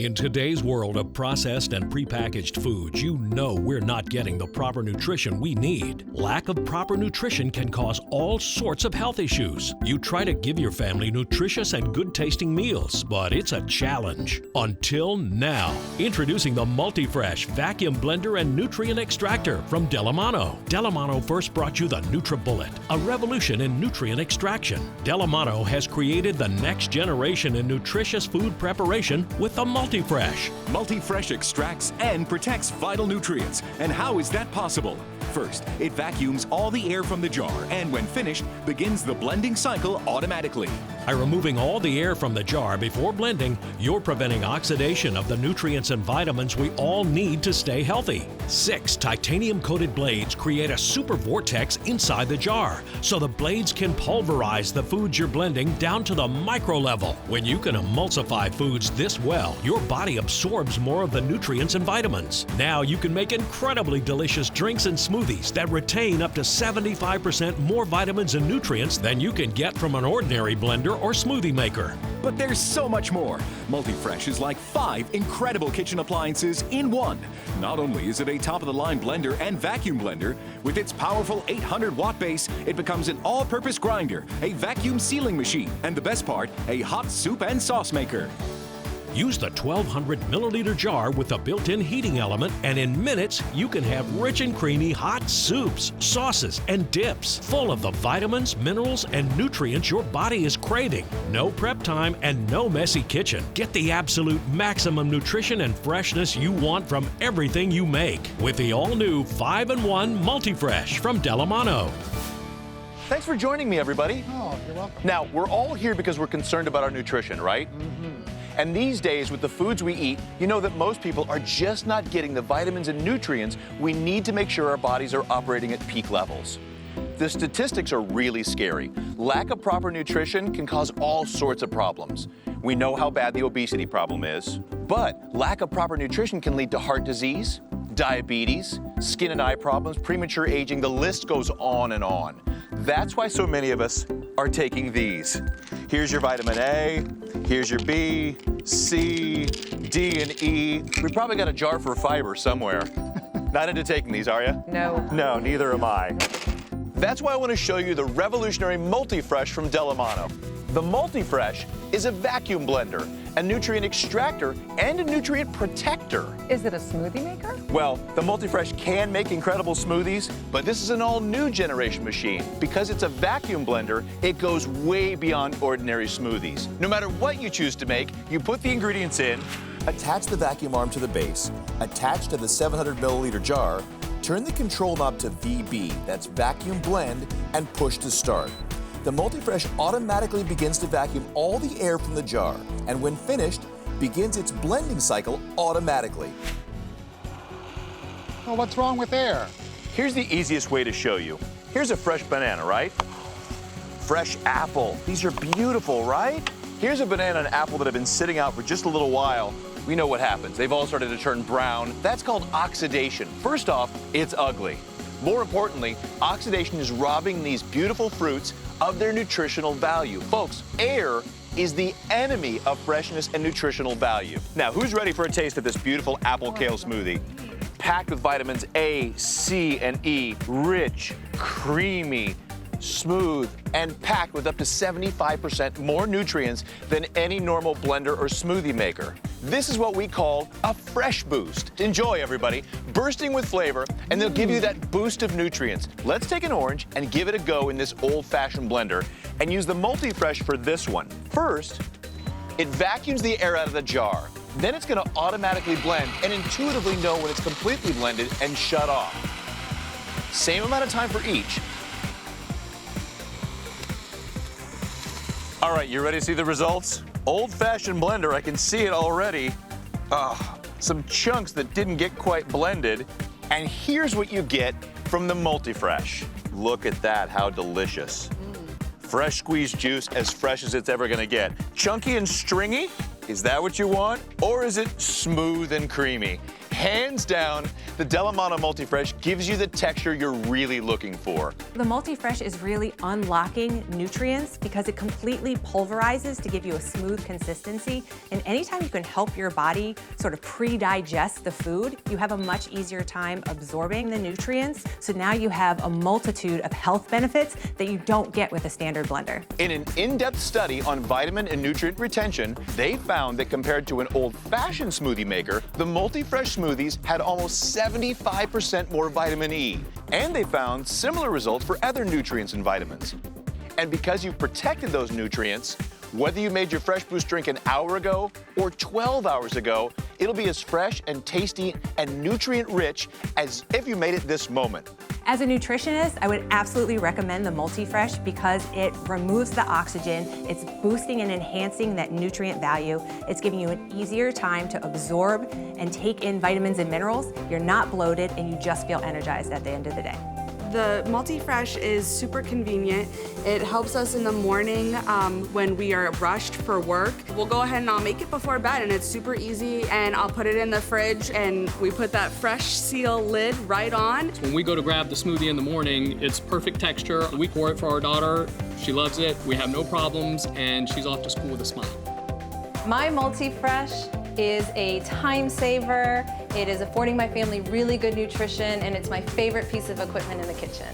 In today's world of processed and prepackaged foods, you know we're not getting the proper nutrition we need. Lack of proper nutrition can cause all sorts of health issues. You try to give your family nutritious and good-tasting meals, but it's a challenge. Until now. Introducing the Multifresh Vacuum Blender and Nutrient Extractor from Delimano. Delimano first brought you the NutriBullet, a revolution in nutrient extraction. Delimano has created the next generation in nutritious food preparation with the Multifresh. Multifresh extracts and protects vital nutrients. And how is that possible? First, it vacuums all the air from the jar and when finished, begins the blending cycle automatically. By removing all the air from the jar before blending, you're preventing oxidation of the nutrients and vitamins we all need to stay healthy. 6 titanium-coated blades create a super vortex inside the jar, so the blades can pulverize the foods you're blending down to the micro level. When you can emulsify foods this well, your body absorbs more of the nutrients and vitamins. Now you can make incredibly delicious drinks and smoothies that retain up to 75% more vitamins and nutrients than you can get from an ordinary blender or smoothie maker. But there's so much more. Multifresh is like 5 incredible kitchen appliances in one. Not only is it a top-of-the-line blender and vacuum blender, with its powerful 800-watt base, it becomes an all-purpose grinder, a vacuum sealing machine, and the best part, a hot soup and sauce maker. Use the 1,200 milliliter jar with the built-in heating element, and in minutes, you can have rich and creamy hot soups, sauces, and dips, full of the vitamins, minerals, and nutrients your body is craving. No prep time and no messy kitchen. Get the absolute maximum nutrition and freshness you want from everything you make with the all-new 5-in-1 Multifresh from Delimano. Thanks for joining me, everybody. Oh, you're welcome. Now, we're all here because we're concerned about our nutrition, right? And these days, with the foods we eat, you know that most people are just not getting the vitamins and nutrients we need to make sure our bodies are operating at peak levels. The statistics are really scary. Lack of proper nutrition can cause all sorts of problems. We know how bad the obesity problem is, but lack of proper nutrition can lead to heart disease, diabetes, skin and eye problems, premature aging, the list goes on and on. That's why so many of us are taking these. Here's your vitamin A, here's your B, C, D, and E. We probably got a jar for fiber somewhere. Not into taking these, are you? No. No, neither am I. That's why I want to show you the revolutionary Multifresh from Delimano. The Multifresh is a vacuum blender, a nutrient extractor, and a nutrient protector. Is it a smoothie maker? Well, the Multifresh can make incredible smoothies, but this is an all-new generation machine. Because it's a vacuum blender, it goes way beyond ordinary smoothies. No matter what you choose to make, you put the ingredients in, attach the vacuum arm to the base, attach to the 700 milliliter jar, turn the control knob to VB, that's vacuum blend, and push to start. The Multifresh automatically begins to vacuum all the air from the jar, and when finished, begins its blending cycle automatically. Well, what's wrong with air? Here's the easiest way to show you. Here's a fresh banana, right? Fresh apple. These are beautiful, right? Here's a banana and apple that have been sitting out for just a little while. We know what happens. They've all started to turn brown. That's called oxidation. First off, it's ugly. More importantly, oxidation is robbing these beautiful fruits of their nutritional value. Folks, air is the enemy of freshness and nutritional value. Now, who's ready for a taste of this beautiful apple kale smoothie? Packed with vitamins A, C, and E, rich, creamy, smooth, and packed with up to 75% more nutrients than any normal blender or smoothie maker. This is what we call a fresh boost. Enjoy, everybody. Bursting with flavor, and they'll give you that boost of nutrients. Let's take an orange and give it a go in this old-fashioned blender and use the Multifresh for this one. First, it vacuums the air out of the jar. Then it's gonna automatically blend and intuitively know when it's completely blended and shut off. Same amount of time for each. All right, you ready to see the results? Old-fashioned blender, I can see it already. Some chunks that didn't get quite blended. And here's what you get from the Multifresh. Look at that, how delicious. Fresh squeezed juice, as fresh as it's ever gonna get. Chunky and stringy? Is that what you want? Or is it smooth and creamy? Hands down, the Delimano Multifresh gives you the texture you're really looking for. The Multifresh is really unlocking nutrients because it completely pulverizes to give you a smooth consistency. And anytime you can help your body sort of pre-digest the food, you have a much easier time absorbing the nutrients. So now you have a multitude of health benefits that you don't get with a standard blender. In an in-depth study on vitamin and nutrient retention, they found that compared to an old-fashioned smoothie maker, the Multifresh smoothies had almost 75% more vitamin E. And they found similar results for other nutrients and vitamins. And because you've protected those nutrients, whether you made your Fresh Boost drink an hour ago or 12 hours ago, it'll be as fresh and tasty and nutrient-rich as if you made it this moment. As a nutritionist, I would absolutely recommend the Multifresh because it removes the oxygen, it's boosting and enhancing that nutrient value, it's giving you an easier time to absorb and take in vitamins and minerals, you're not bloated, and you just feel energized at the end of the day. The Multifresh is super convenient. It helps us in the morning when we are rushed for work. We'll go ahead and I'll make it before bed, and it's super easy, and I'll put it in the fridge, and we put that fresh seal lid right on. When we go to grab the smoothie in the morning, it's perfect texture. We pour it for our daughter. She loves it. We have no problems, and she's off to school with a smile. My Multifresh is a time saver. It is affording my family really good nutrition, and it's my favorite piece of equipment in the kitchen.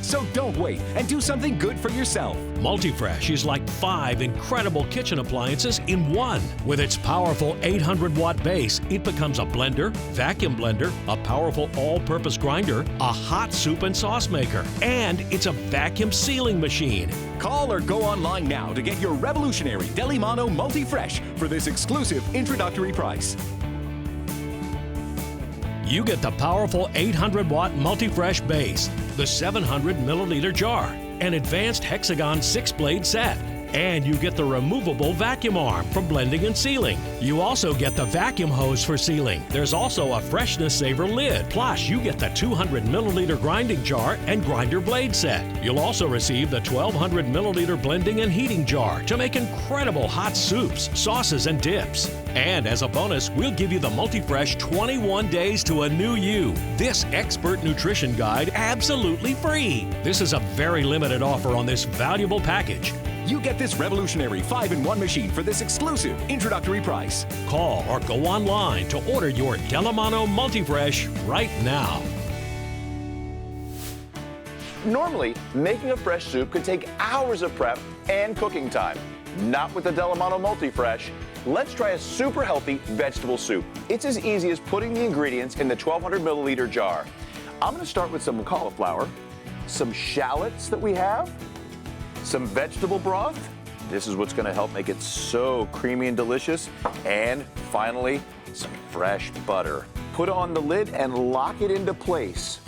So don't wait and do something good for yourself. Multifresh is like 5 incredible kitchen appliances in one. With its powerful 800-watt base, it becomes a blender, vacuum blender, a powerful all-purpose grinder, a hot soup and sauce maker, and it's a vacuum sealing machine. Call or go online now to get your revolutionary Delimano Multifresh for this exclusive introductory price. You get the powerful 800-watt Multifresh base, the 700-milliliter jar, an advanced hexagon 6-blade set, and you get the removable vacuum arm for blending and sealing. You also get the vacuum hose for sealing. There's also a freshness saver lid. Plus, you get the 200-milliliter grinding jar and grinder blade set. You'll also receive the 1,200-milliliter blending and heating jar to make incredible hot soups, sauces, and dips. And as a bonus, we'll give you the Multifresh 21 Days to a New You. This expert nutrition guide absolutely free. This is a very limited offer on this valuable package. You get this revolutionary 5-in-1 machine for this exclusive introductory price. Call or go online to order your Delimano Multifresh right now. Normally, making a fresh soup could take hours of prep and cooking time. Not with the Delimano Multifresh. Let's try a super healthy vegetable soup. It's as easy as putting the ingredients in the 1,200-milliliter jar. I'm going to start with some cauliflower, some shallots that we have, some vegetable broth. This is what's going to help make it so creamy and delicious. And finally, some fresh butter. Put on the lid and lock it into place.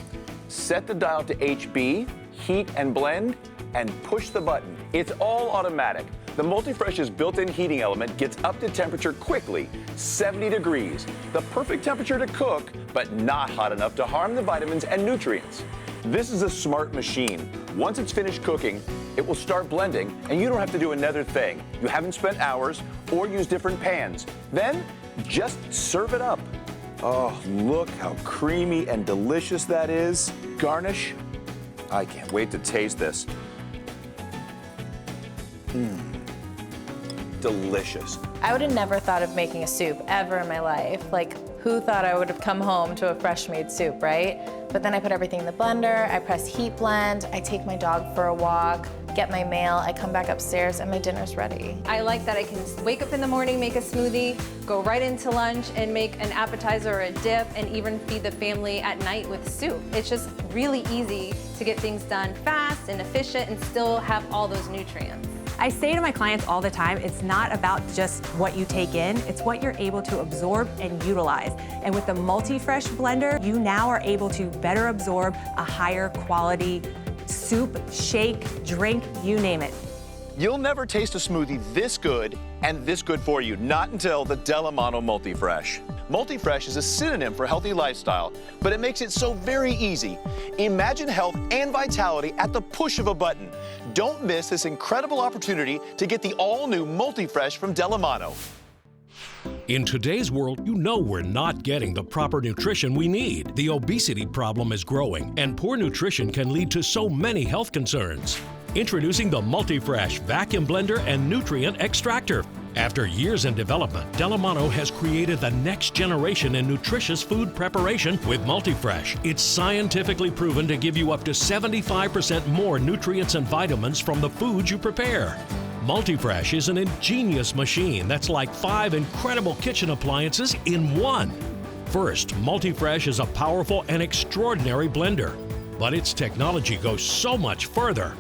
Set the dial to HB, heat and blend, and push the button. It's all automatic. The Multifresh's built-in heating element gets up to temperature quickly, 70 degrees. The perfect temperature to cook, but not hot enough to harm the vitamins and nutrients. This is a smart machine. Once it's finished cooking, it will start blending, and you don't have to do another thing. You haven't spent hours or used different pans. Then, just serve it up. Oh, look how creamy and delicious that is. Garnish. I can't wait to taste this. Delicious. I would have never thought of making a soup ever in my life. Like, who thought I would have come home to a fresh made soup, right? But then I put everything in the blender, I press heat blend, I take my dog for a walk, get my mail, I come back upstairs, and my dinner's ready. I like that I can wake up in the morning, make a smoothie, go right into lunch and make an appetizer or a dip, and even feed the family at night with soup. It's just really easy to get things done fast and efficient and still have all those nutrients. I say to my clients all the time, it's not about just what you take in, it's what you're able to absorb and utilize. And with the Multifresh blender, you now are able to better absorb a higher quality soup, shake, drink, you name it. You'll never taste a smoothie this good and this good for you, not until the Delimano Multifresh. Multifresh is a synonym for healthy lifestyle, but it makes it so very easy. Imagine health and vitality at the push of a button. Don't miss this incredible opportunity to get the all-new Multifresh from Delimano. In today's world, you know we're not getting the proper nutrition we need. The obesity problem is growing, and poor nutrition can lead to so many health concerns. Introducing the Multifresh Vacuum Blender and Nutrient Extractor. After years in development, Delimano has created the next generation in nutritious food preparation with Multifresh. It's scientifically proven to give you up to 75% more nutrients and vitamins from the foods you prepare. Multifresh is an ingenious machine that's like 5 incredible kitchen appliances in one. First, Multifresh is a powerful and extraordinary blender, but its technology goes so much further.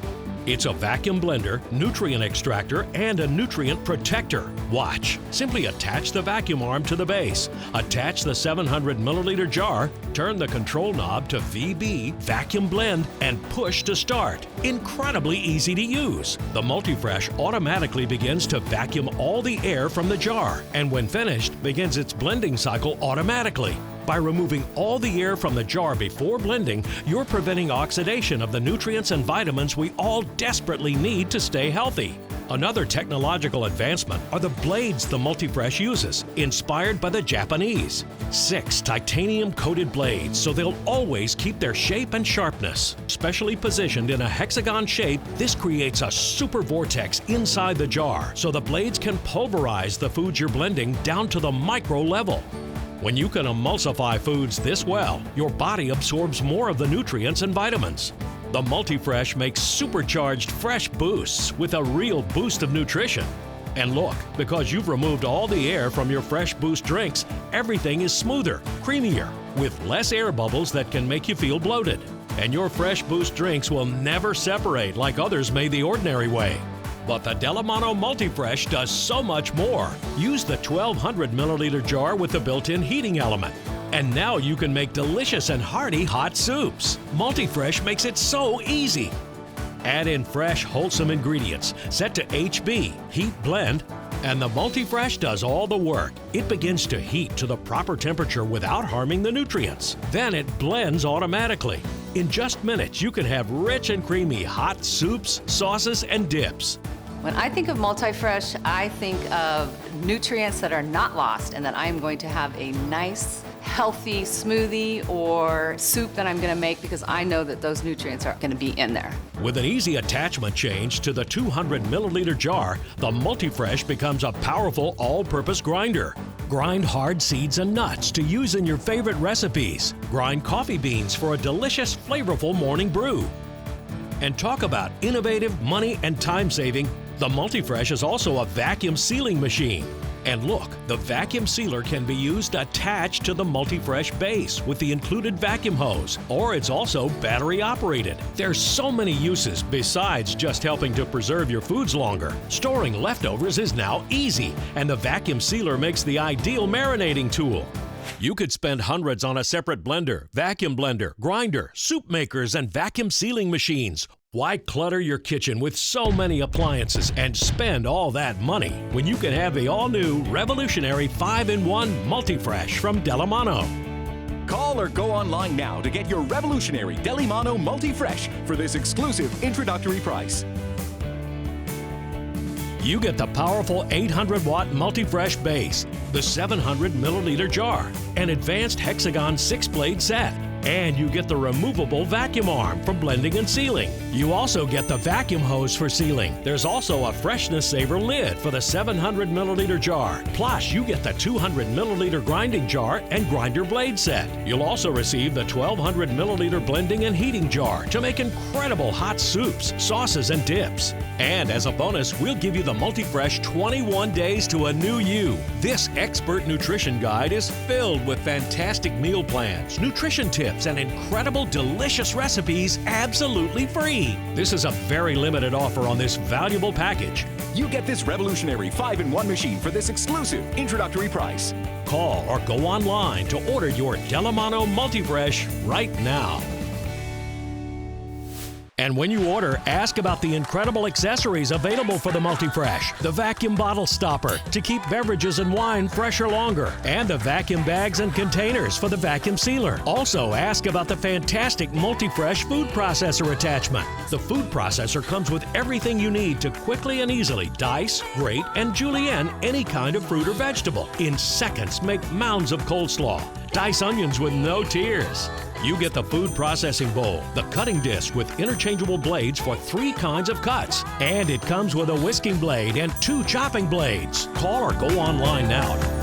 It's a vacuum blender, nutrient extractor, and a nutrient protector. Watch. Simply attach the vacuum arm to the base, attach the 700 milliliter jar, turn the control knob to VB, vacuum blend, and push to start. Incredibly easy to use. The Multifresh automatically begins to vacuum all the air from the jar, and when finished, begins its blending cycle automatically. By removing all the air from the jar before blending, you're preventing oxidation of the nutrients and vitamins we all desperately need to stay healthy. Another technological advancement are the blades the Multifresh uses, inspired by the Japanese. 6 titanium-coated blades, so they'll always keep their shape and sharpness. Specially positioned in a hexagon shape, this creates a super vortex inside the jar, so the blades can pulverize the foods you're blending down to the micro level. When you can emulsify foods this well, your body absorbs more of the nutrients and vitamins. The Multifresh makes supercharged fresh boosts with a real boost of nutrition. And look, because you've removed all the air from your Fresh Boost drinks, everything is smoother, creamier, with less air bubbles that can make you feel bloated. And your Fresh Boost drinks will never separate like others made the ordinary way. But the Delimano Multifresh does so much more. Use the 1200 milliliter jar with the built-in heating element. And now you can make delicious and hearty hot soups. Multifresh makes it so easy. Add in fresh, wholesome ingredients, set to HB, heat blend, and the Multifresh does all the work. It begins to heat to the proper temperature without harming the nutrients. Then it blends automatically. In just minutes, you can have rich and creamy hot soups, sauces, and dips. When I think of Multifresh, I think of nutrients that are not lost and that I am going to have a nice, healthy smoothie or soup that I'm going to make because I know that those nutrients are going to be in there. With an easy attachment change to the 200 milliliter jar, the Multifresh becomes a powerful all-purpose grinder. Grind hard seeds and nuts to use in your favorite recipes. Grind coffee beans for a delicious, flavorful morning brew. And talk about innovative, money, and time-saving, the Multifresh is also a vacuum sealing machine. And look, the vacuum sealer can be used attached to the Multifresh base with the included vacuum hose, or it's also battery operated. There's so many uses besides just helping to preserve your foods longer. Storing leftovers is now easy, and the vacuum sealer makes the ideal marinating tool. You could spend hundreds on a separate blender, vacuum blender, grinder, soup makers, and vacuum sealing machines. Why clutter your kitchen with so many appliances and spend all that money when you can have the all-new revolutionary 5-in-1 Multifresh from Delimano? Call or go online now to get your revolutionary Delimano Multifresh for this exclusive introductory price. You get the powerful 800-watt Multifresh base, the 700 milliliter jar, an advanced hexagon 6-blade set, and you get the removable vacuum arm for blending and sealing. You also get the vacuum hose for sealing. There's also a freshness saver lid for the 700 milliliter jar. Plus, you get the 200 milliliter grinding jar and grinder blade set. You'll also receive the 1200 milliliter blending and heating jar to make incredible hot soups, sauces, and dips. And as a bonus, we'll give you the Multifresh 21 days to a new you. This expert nutrition guide is filled with fantastic meal plans, nutrition tips, and incredible delicious recipes absolutely free. This is a very limited offer on this valuable package. You get this revolutionary 5-in-1 machine for this exclusive introductory price. Call or go online to order your Delimano Multifresh right now. And when you order, ask about the incredible accessories available for the Multifresh. The vacuum bottle stopper to keep beverages and wine fresher longer. And the vacuum bags and containers for the vacuum sealer. Also, ask about the fantastic Multifresh food processor attachment. The food processor comes with everything you need to quickly and easily dice, grate, and julienne any kind of fruit or vegetable. In seconds, make mounds of coleslaw. Dice onions with no tears. You get the food processing bowl, the cutting disc with interchangeable blades for 3 kinds of cuts. And it comes with a whisking blade and 2 chopping blades. Call or go online now to